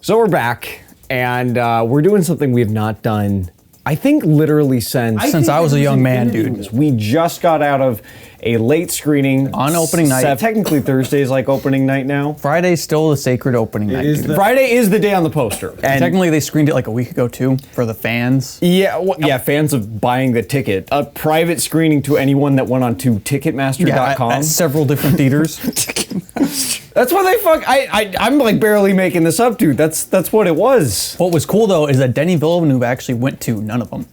So we're back, and we're doing something we have not done, I think, literally since I was a young man, dude. We just got out of a late screening on opening night. Technically, Thursday is like opening night now. Friday's still the sacred opening night. Dude. Friday is the day on the poster. And technically, they screened it like a week ago too for the fans. Yeah, yeah, fans of buying the ticket. A private screening to anyone that went on to Ticketmaster.com. At several different theaters. That's what they fuck. I'm like barely making this up, dude. That's what it was. What was cool though is that Denis Villeneuve actually went to none of them.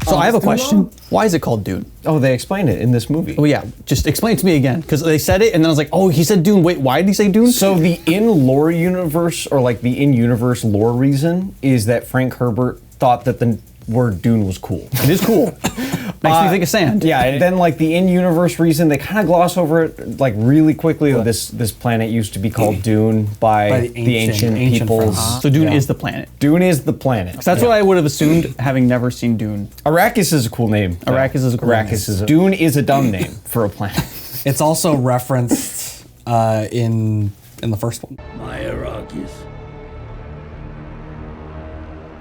So I have a question. Why is it called Dune? Oh, they explained it in this movie. Oh yeah, just explain it to me again, because they said it and then I was like, oh, he said Dune. Wait, why did he say Dune? So the in-lore universe, or like the in-universe lore reason, is that Frank Herbert thought that the word Dune was cool. It is cool. Makes me think of sand. Yeah, and then like the in-universe reason, they kind of gloss over it like really quickly. This planet used to be called Dune by the ancient peoples. So Dune is the planet. Dune is the planet. So that's what I would have assumed, having never seen Dune. Arrakis is a cool name. Arrakis is a cool name. Dune is a dumb name for a planet. It's also referenced in the first one. My Arrakis.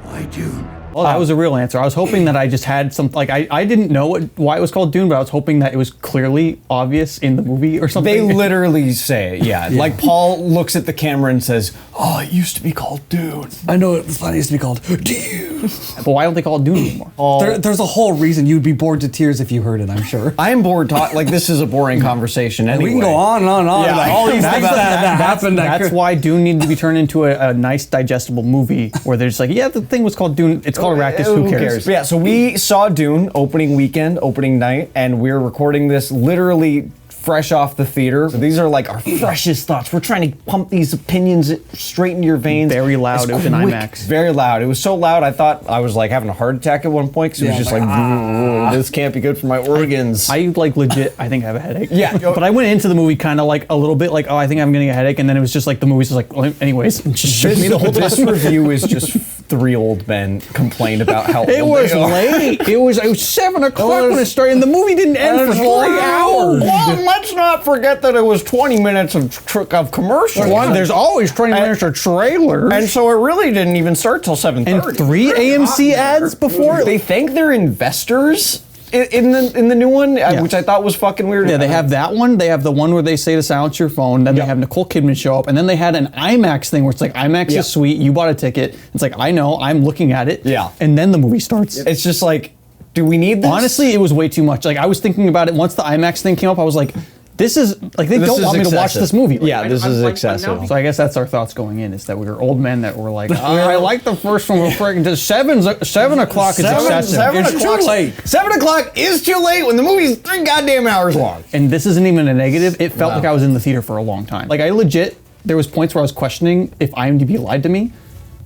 My Dune. Well, that was a real answer. I was hoping that I just had some, like, I didn't know why it was called Dune, but I was hoping that it was clearly obvious in the movie or something. They literally say it, yeah. Like Paul looks at the camera and says, oh, it used to be called Dune. I know this planet used to be called Dune. But why don't they call it Dune anymore? There's a whole reason you'd be bored to tears if you heard it, I'm sure. I'm bored, like this is a boring conversation anyway. We can go on and on and on about all these things that happened. That's why Dune needed to be turned into a nice, digestible movie where they're just like, yeah, the thing was called Dune. It's called Arrakis. Who cares? Yeah, so we saw Dune opening weekend, opening night, and we're recording this literally fresh off the theater. So these are like our freshest thoughts. We're trying to pump these opinions straight into your veins. Very loud. It was in IMAX. Very loud. It was so loud I thought I was like having a heart attack at one point because it was just like this can't be good for my organs. I like legit, I think I have a headache. Yeah. But I went into the movie kind of like a little bit like, oh, I think I'm getting a headache. And then it was just like the movie's just like, well, anyways, just shook me the whole time. This review is just three old men complain about how old it was they are. Late. It was 7 o'clock when it started, and the movie didn't end for 3 hours. Well, let's not forget that it was 20 minutes of commercials. There's always 20 minutes of trailers. And so it really didn't even start till 7:30. And 3 AMC ads before? They thank their investors in the new one, which I thought was fucking weird. Yeah, they have that one. They have the one where they say to silence your phone. Then they have Nicole Kidman show up. And then they had an IMAX thing where it's like, IMAX is sweet. You bought a ticket. It's like, I know. I'm looking at it. Yeah. And then the movie starts. It's just like, do we need this? Honestly, it was way too much. Like, I was thinking about it. Once the IMAX thing came up, I was like, this is, like, they don't want me to watch this movie. Like, yeah, this is excessive. So I guess that's our thoughts going in, is that we were old men that were like, I like the first one. We're freaking 7 o'clock is excessive. It's too late. 7 o'clock is too late when the movie's 3 goddamn hours long. And this isn't even a negative. It felt like I was in the theater for a long time. Like, I legit, there was points where I was questioning if IMDb lied to me,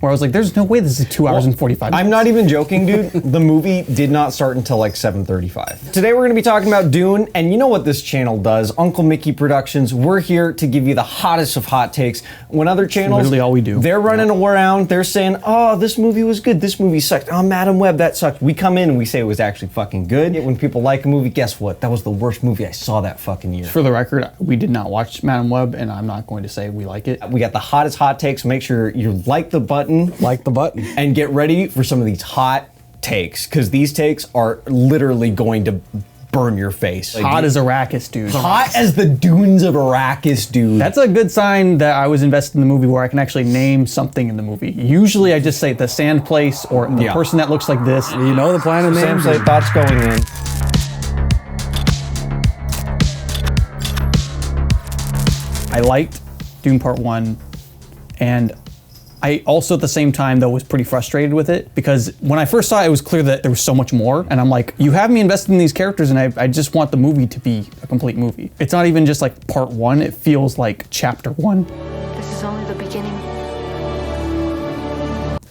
where I was like, there's no way this is 2 hours and 45 minutes. I'm not even joking, dude. The movie did not start until like 7:35. Today we're gonna be talking about Dune, and you know what this channel does, Uncle Mikki Productions. We're here to give you the hottest of hot takes. When other channels, literally all we do. They're running around, they're saying, oh, this movie was good, this movie sucked, oh, Madam Web, that sucked. We come in and we say it was actually fucking good. When people like a movie, guess what? That was the worst movie I saw that fucking year. For the record, we did not watch Madam Web, and I'm not going to say we like it. We got the hottest hot takes. Make sure you like the button. And get ready for some of these hot takes, because these takes are literally going to burn your face. Hot as Arrakis, dude. Hot as the dunes of Arrakis, dude. That's a good sign that I was invested in the movie where I can actually name something in the movie. Usually I just say the sand place or the person that looks like this. You know the planet name? Same thoughts going in. I liked Dune Part 1, and I also at the same time though was pretty frustrated with it, because when I first saw it, it was clear that there was so much more, and I'm like, you have me invested in these characters and I just want the movie to be a complete movie. It's not even just like part 1, it feels like chapter 1. This is only the beginning.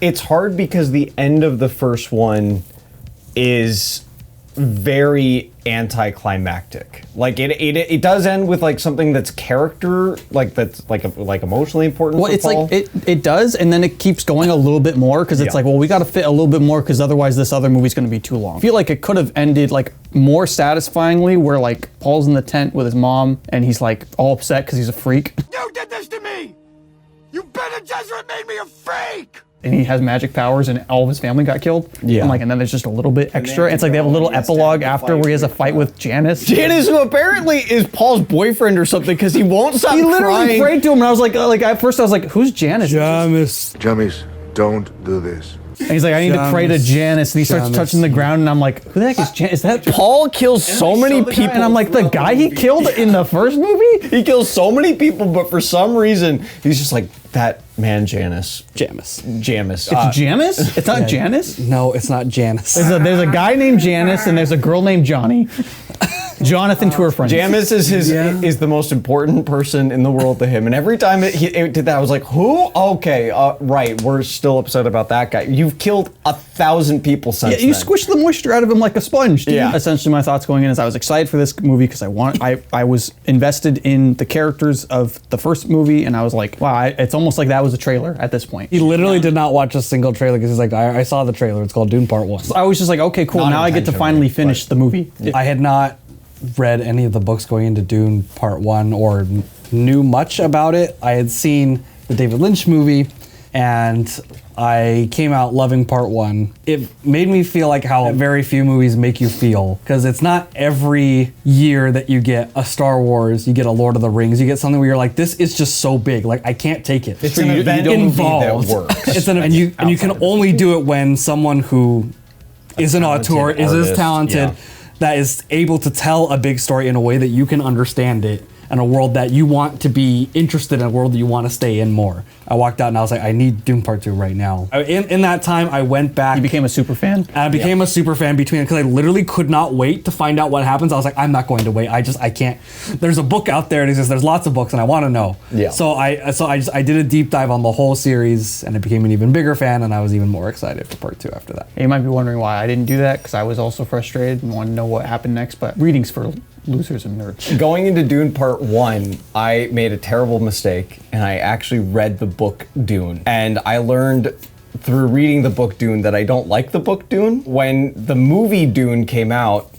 It's hard because the end of the first one is very anticlimactic. Like it does end with like something that's character, like that's like emotionally important. Well, for it's Paul. like it does, and then it keeps going a little bit more because it's Yeah. like, well, we got to fit a little bit more because otherwise this other movie's going to be too long. I feel like it could have ended like more satisfyingly, where like Paul's in the tent with his mom and he's like all upset because he's a freak. You did this to me! You Bene Gesserit made me a freak! And he has magic powers, and all of his family got killed. Yeah. And then there's just a little bit extra. then It's like they have a he little has to have epilogue the after where he has a fight with Janice. Janice, who apparently is Paul's boyfriend or something, because he won't stop He literally crying. prayed to him, and I was like at first I was like, who's Janice? Jummies, don't do this. And he's like, I need to pray to Janice, and he starts touching the ground, and I'm like, who the heck is Janice? Is that Paul kills so many people. And I'm like, the guy he killed in the first movie? He kills so many people, but for some reason, he's just like, that man Janice. Jamis. Jamis. It's Janice? It's not Janice? No, it's not Janice. There's a guy named Janice, and there's a girl named Johnny. Jonathan to her friends. Jamis is the most important person in the world to him, and every time it did that, I was like, "Who? Okay, right. We're still upset about that guy. You've killed 1,000 people since Yeah, you then." squish the moisture out of him like a sponge. Dude. Yeah. Essentially, my thoughts going in is I was excited for this movie because I was invested in the characters of the first movie, and I was like, wow, it's almost like that was a trailer at this point. He literally did not watch a single trailer because he's like, I saw the trailer. It's called Dune Part 1. I was just like, okay, cool. Not Now I get to intentionally, finally finish the movie. I had not read any of the books going into Dune Part 1 or knew much about it. I had seen the David Lynch movie, and I came out loving Part 1. It made me feel like how very few movies make you feel, because it's not every year that you get a Star Wars, you get a Lord of the Rings, you get something where you're like, this is just so big, like I can't take it. It's an event movie involved. that works. It's and you can only do it when someone who is an auteur, is as artist, talented, yeah. that is able to tell a big story in a way that you can understand it, and a world that you want to be interested in, a world that you want to stay in more. I walked out and I was like, I need Dune Part 2 right now. In that time, I went back. You became a super fan? And I became a super fan because I literally could not wait to find out what happens. I was like, I'm not going to wait. I can't. There's a book out there, and it says there's lots of books, and I want to know. Yeah. So I did a deep dive on the whole series, and I became an even bigger fan, and I was even more excited for Part 2 after that. You might be wondering why I didn't do that, because I was also frustrated and wanted to know what happened next, but reading's for losers and nerds. Going into Dune Part 1, I made a terrible mistake, and I actually read the book Dune. And I learned through reading the book Dune that I don't like the book Dune. When the movie Dune came out,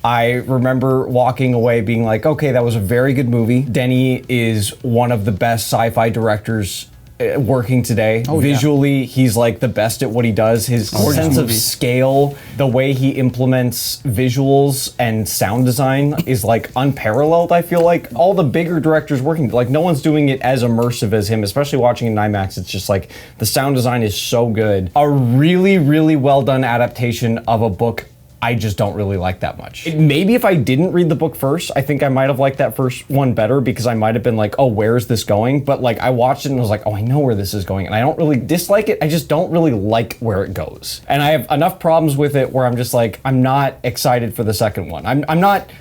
I remember walking away being like, okay, that was a very good movie. Denis is one of the best sci-fi directors working today. Oh, yeah. Visually, he's like the best at what he does. His sense of scale, the way he implements visuals and sound design is like unparalleled. I feel like all the bigger directors working, like no one's doing it as immersive as him, especially watching in IMAX. It's just like the sound design is so good. A really, really well done adaptation of a book I just don't really like that much. Maybe if I didn't read the book first, I think I might have liked that first one better, because I might have been like, oh, where is this going? But like I watched it and I was like, oh, I know where this is going. And I don't really dislike it. I just don't really like where it goes. And I have enough problems with it where I'm just like, I'm not excited for the second one. I'm not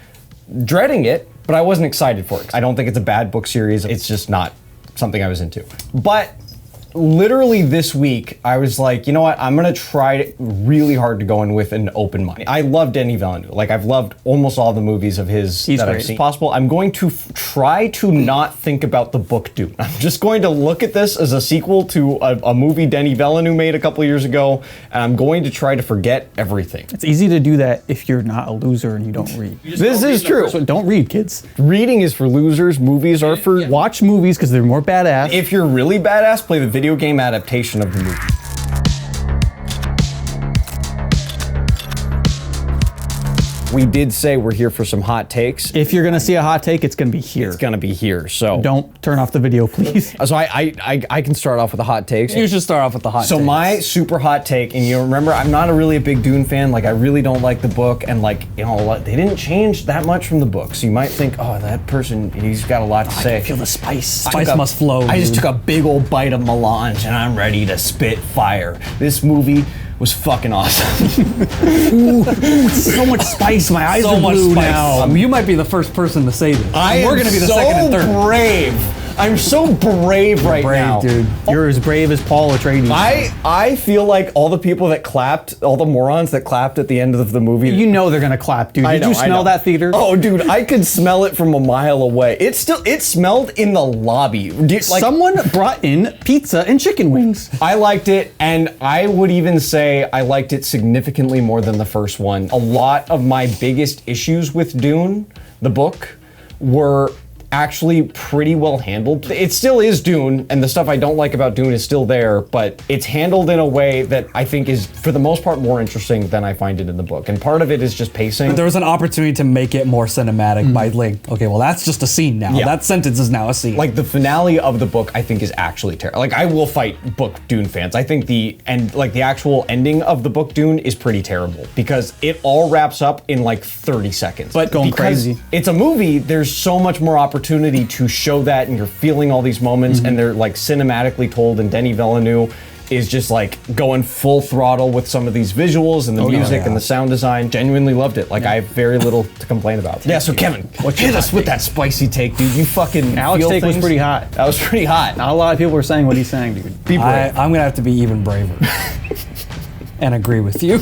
dreading it, but I wasn't excited for it. I don't think it's a bad book series. It's just not something I was into. But literally this week, I was like, you know what? I'm gonna try really hard to go in with an open mind. I love Denis Villeneuve. Like I've loved almost all the movies of his that I've seen. Possible. I'm going to try to not think about the book Dune. I'm just going to look at this as a sequel to a movie Denis Villeneuve made a couple years ago, and I'm going to try to forget everything. It's easy to do that if you're not a loser and you don't read. This is true. So don't read, kids. Reading is for losers. Movies are for... Watch movies because they're more badass. If you're really badass, play the video game adaptation of the movie. We did say we're here for some hot takes. If you're gonna see a hot take, it's gonna be here. It's gonna be here, so... Don't turn off the video, please. So I can start off with the hot takes. You should start off with the hot So takes. my super hot take, and you remember, I'm not really a big Dune fan. Like, I really don't like the book, and like, you know, they didn't change that much from the book. So you might think, oh, that person, he's got a lot to say. I can feel the spice. Spice must flow. I just took a big old bite of melange, and I'm ready to spit fire. This movie was fucking awesome. So much spice. My eyes so are much blue spice. now. You might be the first person to say this. We're gonna be the second and third. brave I'm so brave right Brave, now. dude. You're as brave as Paul Atreides. I feel like all the people that clapped, all the morons that clapped at the end of the movie. You know they're gonna clap, dude. Did you smell that theater? Oh, dude, I could smell it from a mile away. It smelled in the lobby. Someone brought in pizza and chicken wings. I liked it, and I would even say I liked it significantly more than the first one. A lot of my biggest issues with Dune, the book, were actually pretty well handled. It still is Dune, and the stuff I don't like about Dune is still there, but it's handled in a way that I think is, for the most part, more interesting than I find it in the book. And part of it is just pacing. But there was an opportunity to make it more cinematic by like, okay, well that's just a scene now. Yeah. That sentence is now a scene. Like the finale of the book, I think is actually terrible. Like I will fight book Dune fans. I think the actual ending of the book Dune is pretty terrible because it all wraps up in like 30 seconds. But going because crazy. It's a movie. There's so much more opportunity to show that, and you're feeling all these moments, and they're like cinematically told. And Denis Villeneuve is just like going full throttle with some of these visuals and the music and the sound design. Genuinely loved it. Like I have very little to complain about. Yeah. So Kevin, hit us with that spicy take, dude. You fucking Alex feel take was things? pretty hot. That was pretty hot. Not a lot of people were saying what he's saying, dude. Be brave. I'm gonna have to be even braver and agree with you.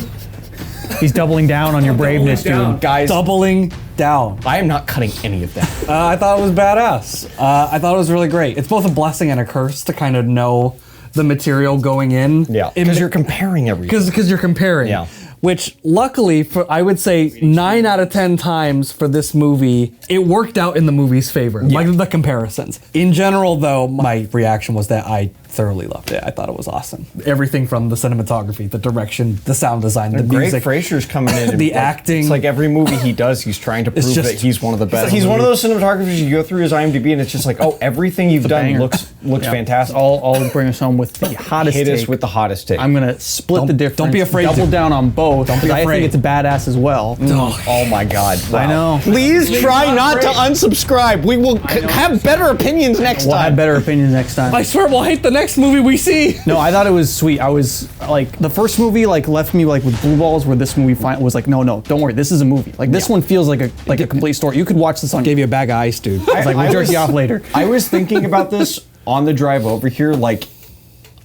He's doubling down on your braveness, dude. Guys, Doubling down. I am not cutting any of that. I thought it was badass. I thought it was really great. It's both a blessing and a curse to kind of know the material going in. Yeah, because you're comparing everything. Because you're comparing. Yeah. Which luckily, I would say 9 out of 10 times for this movie, it worked out in the movie's favor. Like the comparisons. In general, though, my reaction was that I thoroughly loved it. I thought it was awesome. Everything from the cinematography, the direction, the sound design, the Greg music. Fraser's coming in. And The acting. It's like every movie he does, he's trying to prove just- that he's one of the best. He's He's one of those cinematographers you go through his IMDb and it's just like, oh, everything you've done banger. looks Yeah. fantastic. I'll bring us home with the hottest Hit us take. with the hottest take. I'm gonna split the difference. don't be afraid Double to. down on both. Don't be 'cause I afraid. think it's badass as well. Oh my God! I know. Please try not to unsubscribe. We will have better opinions next We'll have time. better opinions next time. I swear we'll hate the next movie we see. No, I thought it was sweet. I was like, the first movie like left me like with blue balls, where this movie was like, no, don't worry, this is a movie. Like this one feels like a complete story. You could watch this on. Gave you a bag of ice, dude. It's like we'll jerk you off later. I was thinking about this on the drive over here. Like,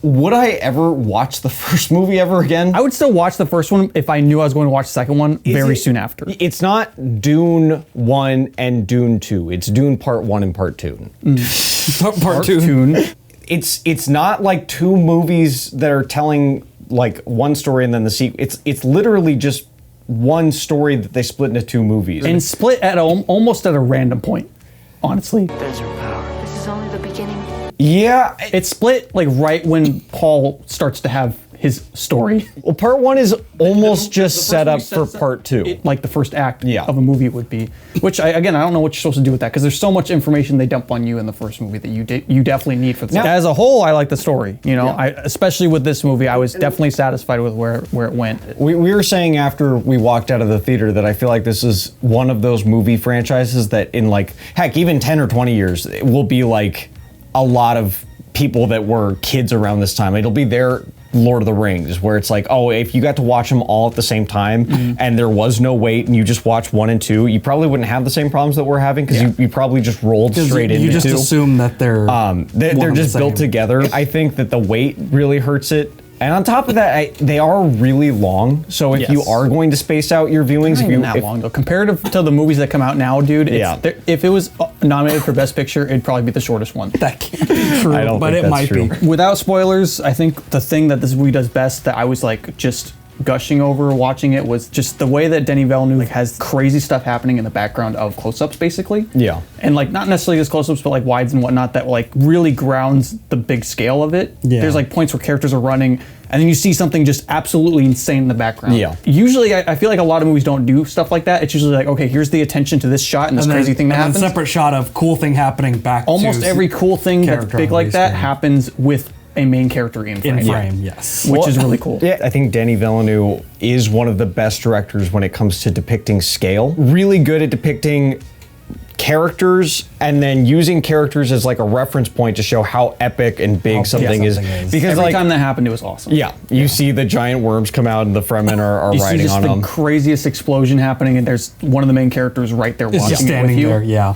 would I ever watch the first movie ever again? I would still watch the first one if I knew I was going to watch the second one very soon after. It's not Dune 1 and Dune 2. It's Dune Part 1 and Part 2. Part two. Tune. It's not like two movies that are telling like one story and then the sequel. It's literally just one story that they split into two movies. And split at almost at a random point, honestly. This is only the beginning. yeah, It's split like right when Paul starts to have his story. well, Part 1 is almost just set up for Part 2. Like the first act Yeah. of a movie would be. Which, I don't know what you're supposed to do with that, because there's so much information they dump on you in the first movie that you definitely need for the second. As a whole, I like the story. You know, especially with this movie, I was definitely satisfied with where it went. We were saying after we walked out of the theater that I feel like this is one of those movie franchises that in like, heck, even 10 or 20 years, it will be like a lot of people that were kids around this time. It'll be their Lord of the Rings, where it's like, oh, if you got to watch them all at the same time and there was no wait and you just watched 1 and 2, you probably wouldn't have the same problems that we're having because you probably just rolled straight into You just 2. assume that they're They're just built together. I think that the weight really hurts it. And on top of that, they are really long. So if you are going to space out your viewings, Not even that long though. Comparative to the movies that come out now, dude. If it was nominated for Best Picture, it'd probably be the shortest one. That can't be true, I don't but think it that's might true. be. Without spoilers, I think the thing that this movie does best that I was like just gushing over watching it was just the way that Denis Villeneuve like, has crazy stuff happening in the background of close-ups, basically. Yeah. And like not necessarily just close-ups, but like wides and whatnot that like really grounds the big scale of it. Yeah. There's like points where characters are running, and then you see something just absolutely insane in the background. Yeah. Usually, I feel like a lot of movies don't do stuff like that. It's usually like, okay, here's the attention to this shot and this crazy thing that and happens. then separate shot of cool thing happening back Almost to every cool thing that's character big on like the that screen. happens with a main character in frame. in frame, yes. Which is really cool. Yeah, I think Denis Villeneuve is one of the best directors when it comes to depicting scale. Really good at depicting characters and then using characters as like a reference point to show how epic and big something is. Because Every time that happened, it was awesome. yeah, you see the giant worms come out and the Fremen are You see riding just on the them. craziest explosion happening, and there's one of the main characters right there It's watching just it with standing you. there, yeah.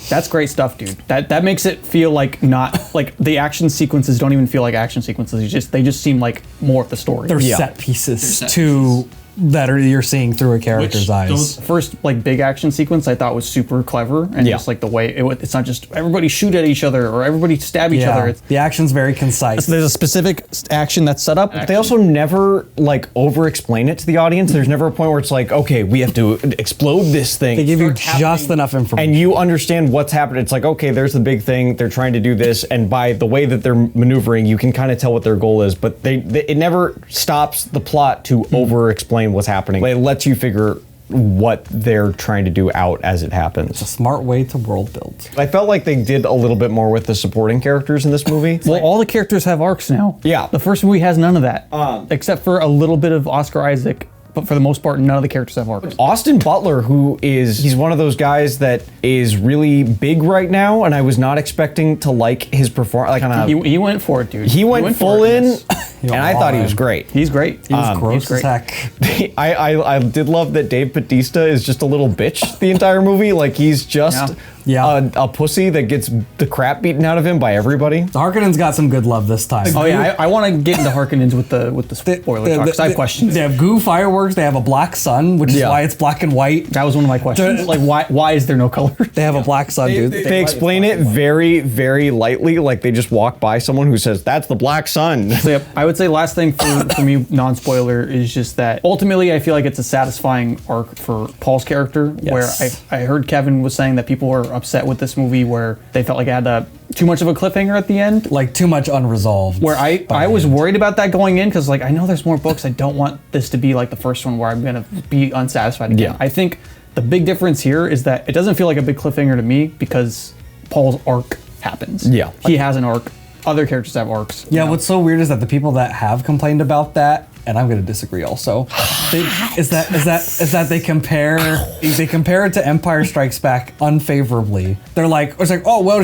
That's great stuff, dude. That makes it feel like not like the action sequences don't even feel like action sequences. They just seem like more of the story. They're Yeah. set pieces set to that are you're seeing through a character's eyes. Those first like big action sequence I thought was super clever, and Yeah. just like the way it's not just everybody shoot at each other or everybody stab each other. It's, the action's very concise. there's a specific action that's set up. They also never like over explain it to the audience. There's never a point where it's like, okay, we have to explode this thing. They give you Starts just happening, enough information. and you understand what's happening. It's like, okay, there's the big thing. They're trying to do this, and by the way that they're maneuvering, you can kind of tell what their goal is. But it never stops the plot to over explain what's happening. It lets you figure what they're trying to do out as it happens. Smart way to world build. I felt like they did a little bit more with the supporting characters in this movie. Well, all the characters have arcs now. Yeah. The first movie has none of that, except for a little bit of Oscar Isaac. But for the most part, none of the characters have arcs. Austin Butler, he's one of those guys that is really big right now, and I was not expecting to like his performance. Like, He went for it, dude. he went full for it in, this. and I thought he was great. He's great. He was gross he's as great. heck. I did love that Dave Bautista is just a little bitch the entire movie. Like he's just Yeah. a pussy that gets the crap beaten out of him by everybody. The Harkonnens got some good love this time. Oh yeah, I want to get into Harkonnens with the spoiler talk, 'cause I have questions. They have goo fireworks. They have a black sun, which is Yeah. why it's black and white. That was one of my questions. Like, why is there no color? They have a black sun, dude. They explain it very, very lightly, like they just walk by someone who says, "That's the black sun." So yep, I would say last thing for me, non-spoiler, is just that ultimately I feel like it's a satisfying arc for Paul's character. Yes. Where I heard Kevin was saying that people were upset with this movie where they felt like it had too much of a cliffhanger at the end. Like too much unresolved. Where I was worried about that going in because like I know there's more books. I don't want this to be like the first one where I'm gonna be unsatisfied again. Yeah. I think the big difference here is that it doesn't feel like a big cliffhanger to me because Paul's arc happens. Yeah. He has an arc. Other characters have arcs. Yeah, you know? what's so weird is that the people that have complained about that, and I'm going to disagree also, is that they compare it to Empire Strikes Back unfavorably. They're like, it's like, oh well,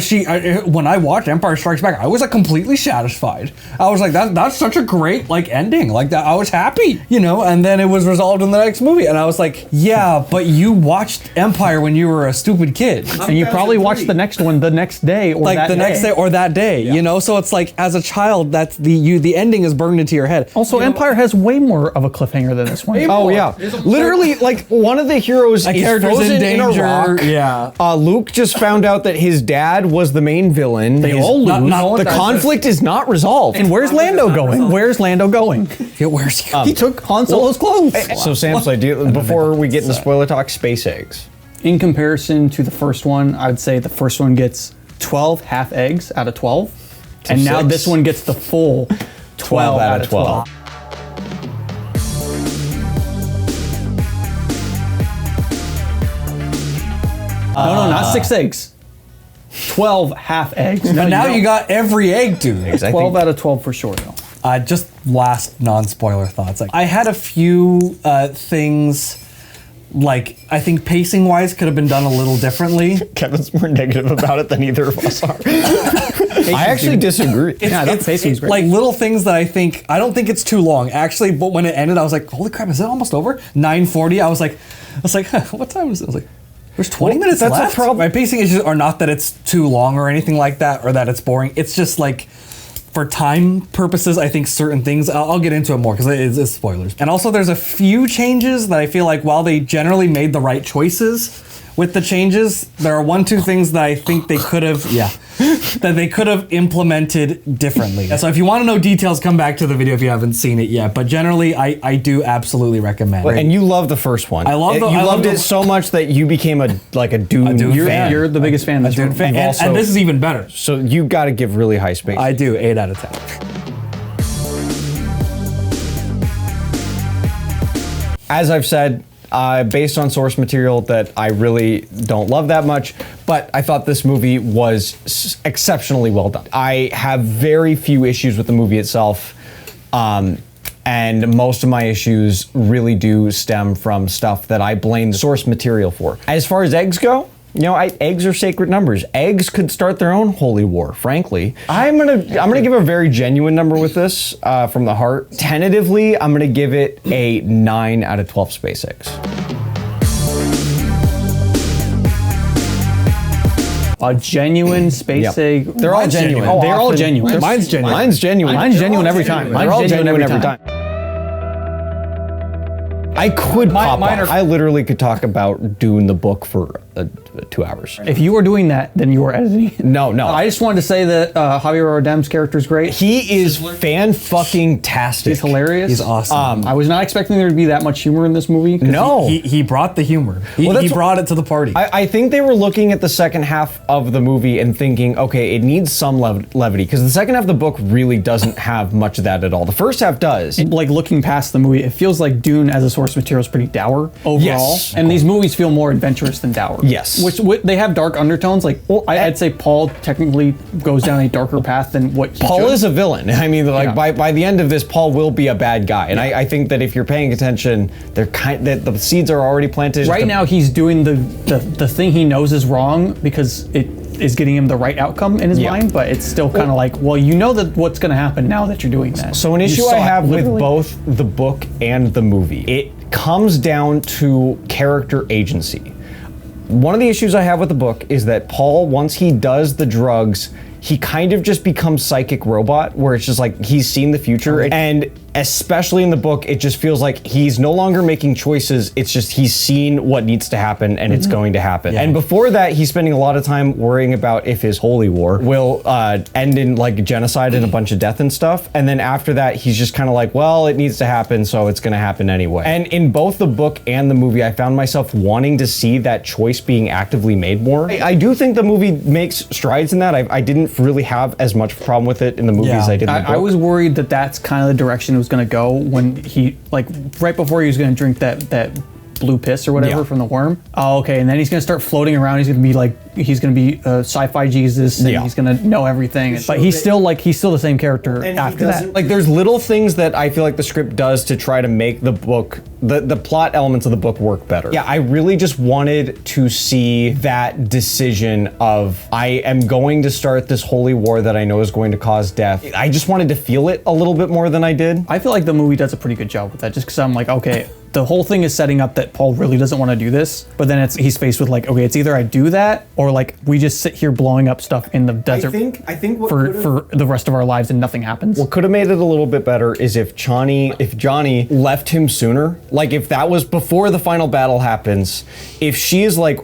when I watched Empire Strikes Back, I was like completely satisfied. I was like, that's such a great like ending, like that. I was happy, you know. And then it was resolved in the next movie, and I was like, yeah, but you watched Empire when you were a stupid kid, And you probably watched the next one the next day or like that the next day or that day, you know. So it's like as a child, that's the ending is burned into your head. Also, Empire has way more of a cliffhanger than this one. Oh yeah, literally, like one of the heroes is character's frozen in in a danger, rock. yeah. Luke just found out that his dad was the main villain. They His- all lose. the conflict is not resolved. And where's Lando going? Where's Lando going? Where's He took Han Solo's clothes. So Samson, before we get into spoiler talk, space eggs. In comparison to the first one, I would say the first one gets 12 half eggs out of 12. And now 6. this one gets the full 12 out of 12. No, not 6 eggs. 12 half eggs. But now you got every egg, dude. 12 out of 12 for sure, though. Just last non-spoiler thoughts. Like I had a few things, like I think pacing-wise could have been done a little differently. Kevin's more negative about it than either of us are. I actually disagree. Yeah, that pacing's great. Like little things that I don't think it's too long actually. But when it ended, I was like, holy crap, is it almost over? 9:40. I was like, huh, what time is it? I was like, there's 20 minutes that's left. a problem. My pacing issues are not that it's too long or anything like that, or that it's boring. It's just like, for time purposes, I think certain things, I'll get into it more because it's spoilers. And also there's a few changes that I feel like while they generally made the right choices with the changes, there are 1-2 things that I think they could have, that they could have implemented differently. So if you want to know details, come back to the video if you haven't seen it yet. But generally, I do absolutely recommend it. And you love the first one. I love You I love loved it so much that you became a Dune Dune fan. You're the biggest fan of this Dude, one. fan. also- And this is even better. So you got to give really high space. I do, 8 out of 10. As I've said, based on source material that I really don't love that much, but I thought this movie was exceptionally well done. I have very few issues with the movie itself, and most of my issues really do stem from stuff that I blame the source material for. As far as eggs go, You know, eggs are sacred numbers. Eggs could start their own holy war, frankly. I'm gonna give a very genuine number with this from the heart. Tentatively, I'm gonna give it a 9 out of 12 space eggs. A genuine space egg. They're all genuine. They're all genuine. Mine's genuine. Mine's genuine. Mine's genuine every time. They're all genuine every time. I could pop off. I literally could talk about Dune the book for 2 hours. If you were doing that, then you were editing. No. I just wanted to say that Javier Bardem's character is great. He is fan-fucking-tastic. He's hilarious. He's awesome. I was not expecting there to be that much humor in this movie. No. He brought the humor. He brought it to the party. I think they were looking at the second half of the movie and thinking, okay, it needs some levity, because the second half of the book really doesn't have much of that at all. The first half does. Like looking past the movie, it feels like Dune as a source material is pretty dour overall. Yes. And these movies feel more adventurous than dour. Yes. Which they have dark undertones. Like, I'd say Paul technically goes down a darker path than what he Paul should. is a villain. I mean, like by the end of this, Paul will be a bad guy. And I think that if you're paying attention, the seeds are already planted. Right now, he's doing the thing he knows is wrong because it is getting him the right outcome in his mind, but it's still kind of like, well, you know that what's going to happen now that you're doing that. So an issue I have with both the book and the movie, it comes down to character agency. One of the issues I have with the book is that Paul, once he does the drugs, he kind of just becomes psychic robot, where it's just like he's seen the future. And especially in the book, it just feels like he's no longer making choices. It's just he's seen what needs to happen and it's going to happen. And before that, he's spending a lot of time worrying about if his holy war will end in like genocide and a bunch of death and stuff. And then after that, he's just kind of like, well, it needs to happen, so it's going to happen anyway. And in both the book and the movie, I found myself wanting to see that choice being actively made more. I do think the movie makes strides in that. I didn't really have as much problem with it in the movie as I did in the book. I was worried that that's kind of the direction it was going to go when he, like, right before he was going to drink that blue piss or whatever from the worm. Oh, okay, and then he's going to start floating around. He's going to be like, he's going to be sci-fi Jesus, and he's going to know everything. But he's still the same character after that. Like, there's little things that I feel like the script does to try to make the book, the plot elements of the book work better. Yeah, I really just wanted to see that decision of, I am going to start this holy war that I know is going to cause death. I just wanted to feel it a little bit more than I did. I feel like the movie does a pretty good job with that, just because I'm like, okay, the whole thing is setting up that Paul really doesn't want to do this, but then he's faced with like, okay, it's either I do that or like we just sit here blowing up stuff in the desert I think what for the rest of our lives and nothing happens. What could have made it a little bit better is if Johnny left him sooner. Like if that was before the final battle happens, if she is like,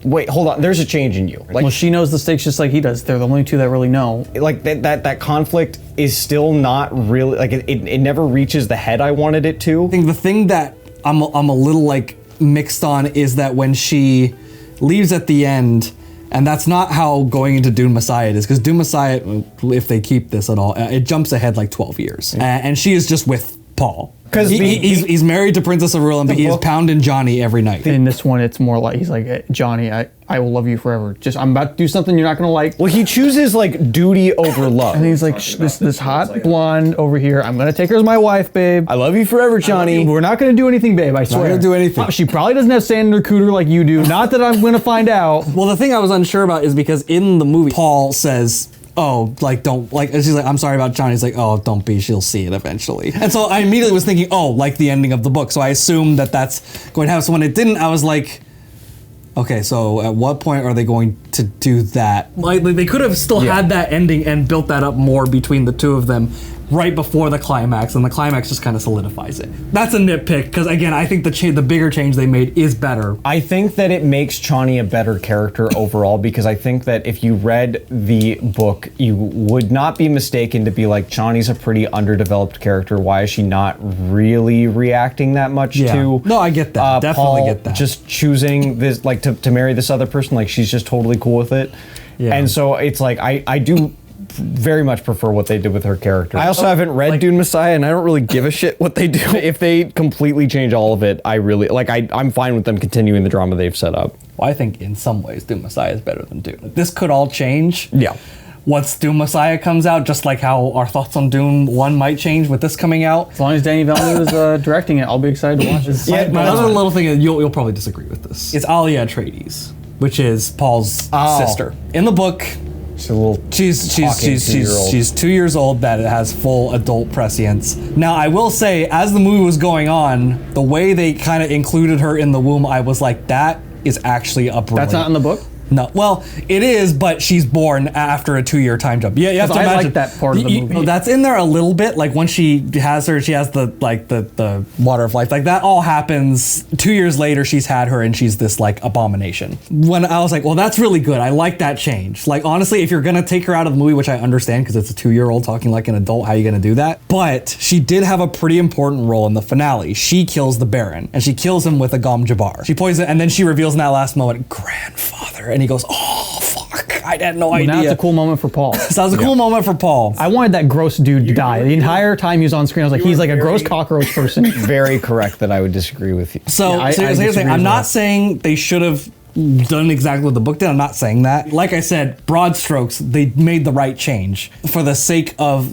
wait, hold on, there's a change in you. Like, well, she knows the stakes just like he does. They're the only two that really know. Like that conflict is still not really, like it never reaches the head I wanted it to. I think the thing that I'm a little like mixed on is that when she leaves at the end, and that's not how going into Dune Mesiah is, because Dune Messiah, if they keep this at all, it jumps ahead like 12 years. And she is just with Paul. Because he's married to Princess Aurora, but he is pounding Johnny every night. In this one, it's more like, he's like, Johnny, I will love you forever. Just, I'm about to do something you're not gonna like. Well, he chooses like duty over love. And he's like, this hot blonde over here, I'm gonna take her as my wife, babe. I love you forever, Johnny. We're not gonna do anything, babe, I swear. Not gonna do anything. She probably doesn't have sand in her cooter like you do. Not that I'm gonna find out. Well, the thing I was unsure about is because in the movie, Paul says, oh, like, don't, like, she's like, I'm sorry about Johnny. He's like, oh, don't be, she'll see it eventually. And so I immediately was thinking, oh, like the ending of the book. So I assumed that that's going to happen. So when it didn't, I was like, okay, so at what point are they going to do that? Like they could have still had that ending and built that up more between the two of them right before the climax, and the climax just kind of solidifies it. That's a nitpick, because again, I think the bigger change they made is better. I think that it makes Chani a better character overall, because I think that if you read the book, you would not be mistaken to be like, Chani's a pretty underdeveloped character. Why is she not really reacting that much to? No, I get that. Definitely Paul get that. Just choosing this, like, to marry this other person, like she's just totally cool with it. Yeah. And so it's like, I do very much prefer what they did with her character. I also haven't read Dune Messiah, and I don't really give a shit what they do. If they completely change all of it, I really, like, I'm fine with them continuing the drama they've set up. Well, I think in some ways Dune Messiah is better than Dune. This could all change. Yeah. Once Dune Messiah comes out, just like how our thoughts on Dune 1 might change with this coming out. As long as Denis Villeneuve is directing it, I'll be excited to watch it. My other little thing is, you'll probably disagree with this. It's Alia Atreides. which is Paul's sister. In the book, She's a little she's 2 years old that has full adult prescience. Now, I will say, as the movie was going on, the way they kind of included her in the womb, I was like, that is actually a brilliant. That's not in the book? No, well, it is, but she's born after a 2-year time jump. Yeah, you have to I imagine like that part of the movie. That's in there a little bit. Like when she has the water of life. Like that all happens 2 years later. She's had her, and she's this like abomination. When I was like, well, that's really good. I like that change. Like honestly, if you're gonna take her out of the movie, which I understand because it's a 2-year-old talking like an adult, how are you gonna do that? But she did have a pretty important role in the finale. She kills the Baron, and she kills him with a Gom Jabbar. She poisons, and then she reveals in that last moment, grandfather. And he goes, oh, fuck, I had no idea. Now it's a cool moment for Paul. So that was a cool moment for Paul. I wanted that gross dude to die. The entire time he was on screen, I was like, he's like a gross cockroach person. very correct that I would disagree with you. So, I here's the thing. disagree I'm as not well. saying they should have done exactly what the book did. I'm not saying that. Like I said, broad strokes, they made the right change. For the sake of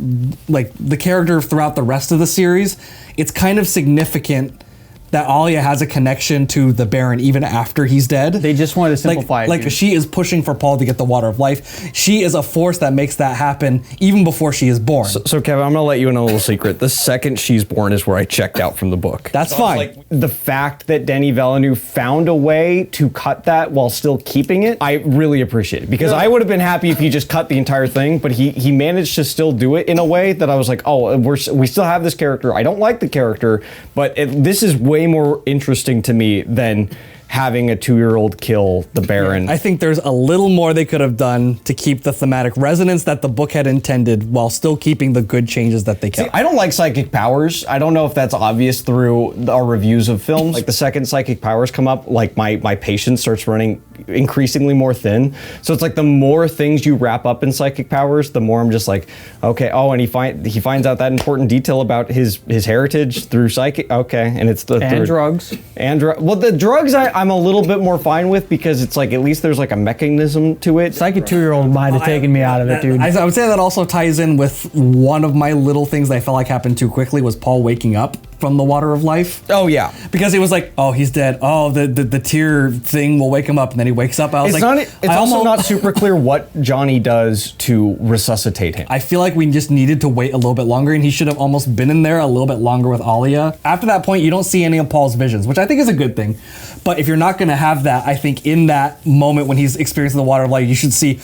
like the character throughout the rest of the series, it's kind of significant that Alia has a connection to the Baron even after he's dead. They just wanted to simplify it. Like she is pushing for Paul to get the Water of Life. She is a force that makes that happen even before she is born. So Kevin, I'm gonna let you in a little secret. The second she's born is where I checked out from the book. That's fine. The fact that Denis Villeneuve found a way to cut that while still keeping it, I really appreciate it. Because I would have been happy if he just cut the entire thing, but he managed to still do it in a way that I was like, oh, we still have this character. I don't like the character, but this is way more interesting to me than having a 2-year-old kill the Baron. I think there's a little more they could have done to keep the thematic resonance that the book had intended while still keeping the good changes that they kept. I don't like psychic powers. I don't know if that's obvious through our reviews of films. Like the second psychic powers come up, like my patience starts running increasingly more thin. So it's like the more things you wrap up in psychic powers, the more I'm just like, okay, oh, and he finds out that important detail about his heritage through psychic. Okay, and it's And drugs. Well, the drugs I'm a little bit more fine with because it's like at least there's like a mechanism to it. Psychic 2-year-old might have taken me out of it, dude. I would say that also ties in with one of my little things that I felt like happened too quickly was Paul waking up from the Water of Life. Oh yeah, because it was like, oh, he's dead. Oh, the tear thing will wake him up, and then he wakes up. I was it's also not super clear what Johnny does to resuscitate him. I feel like we just needed to wait a little bit longer, and he should have almost been in there a little bit longer with Alia. After that point, you don't see any of Paul's visions, which I think is a good thing. But if you're not going to have that, I think in that moment when he's experiencing the Water of Life, you should see,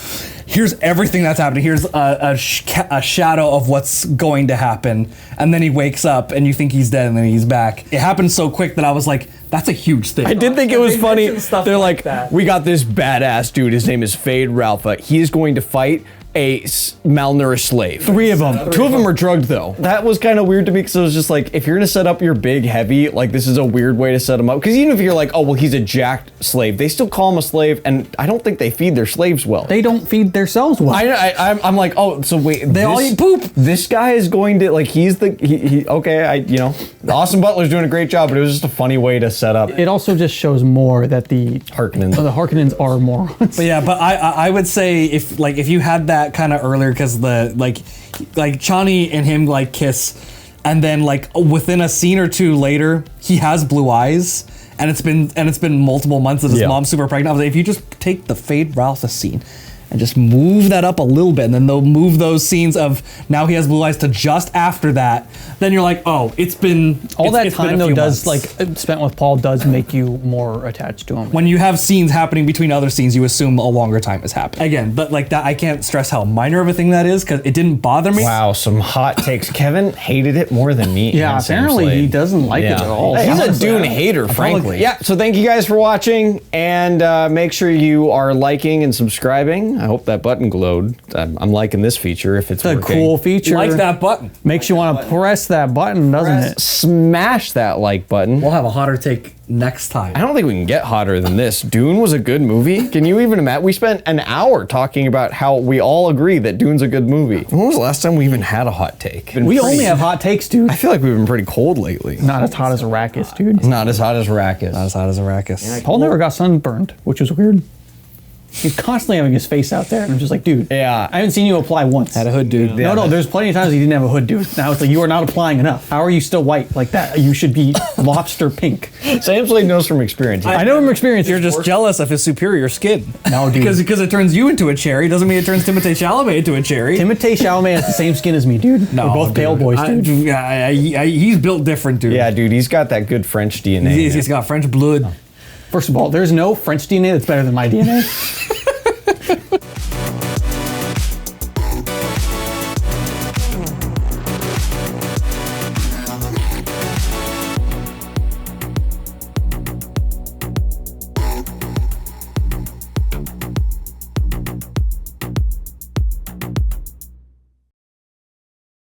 here's everything that's happening. Here's a shadow of what's going to happen. And then he wakes up and you think he's dead and then he's back. It happened so quick that I was like, that's a huge thing. I did think it was funny. They're like, we got this badass dude. His name is Fade Ralpha. He is going to fight a malnourished slave. 3 of them. 2 of them are drugged though. That was kind of weird to me because it was just like, if you're gonna set up your big heavy, like this is a weird way to set him up. Because even if you're like, oh well, he's a jacked slave, they still call him a slave, and I don't think they feed their slaves well. They don't feed themselves well. I'm like, oh, so wait, they all eat poop. This guy is going to like, he's the okay. Austin Butler's doing a great job, but it was just a funny way to set up. It also just shows more that the Harkonnens are morons. But yeah, but I would say if you had that kind of earlier, because the like Chani and him like kiss, and then like within a scene or two later he has blue eyes, and it's been multiple months that his mom's super pregnant. I was like, if you just take the Fade Ralpha scene and just move that up a little bit, and then they'll move those scenes of now he has blue eyes to just after that, then you're like, oh, it's been all that time though does months. Like spent with Paul does make you more attached to him. When you have scenes happening between other scenes, you assume a longer time has happened. Again, but like that, I can't stress how minor of a thing that is because it didn't bother me. Wow, some hot takes. Kevin hated it more than me. Yeah, apparently he doesn't like it at all. Hey, he's a Dune hater, frankly. Yeah, so thank you guys for watching, and make sure you are liking and subscribing. I hope that button glowed. I'm liking this feature if it's a working. cool feature. Like that button. Makes you want to press that button, doesn't it? Smash that like button. We'll have a hotter take next time. I don't think we can get hotter than this. Dune was a good movie. Can you even imagine? We spent an hour talking about how we all agree that Dune's a good movie. When was the last time we even had a hot take? We only have hot takes, dude. I feel like we've been pretty cold lately. Not as hot as Arrakis, dude. Not as hot as Arrakis. Not as hot as Arrakis. Paul never got sunburned, which was weird. He's constantly having his face out there. And I'm just like, dude, Yeah. I haven't seen you apply once. Had a hood, dude. No, there's plenty of times he didn't have a hood, dude. Now it's like, you are not applying enough. How are you still white like that? You should be lobster pink. Sam's like knows from experience. I know from experience. You're just jealous of his superior skin. No, dude. Because it turns you into a cherry doesn't mean it turns Timothée Chalamet into a cherry. Timothée Chalamet has the same skin as me, dude. No, We're both pale boys, dude. He's built different, dude. Yeah, dude, he's got that good French DNA. He's got French blood. First of all, there's no French DNA that's better than my DNA.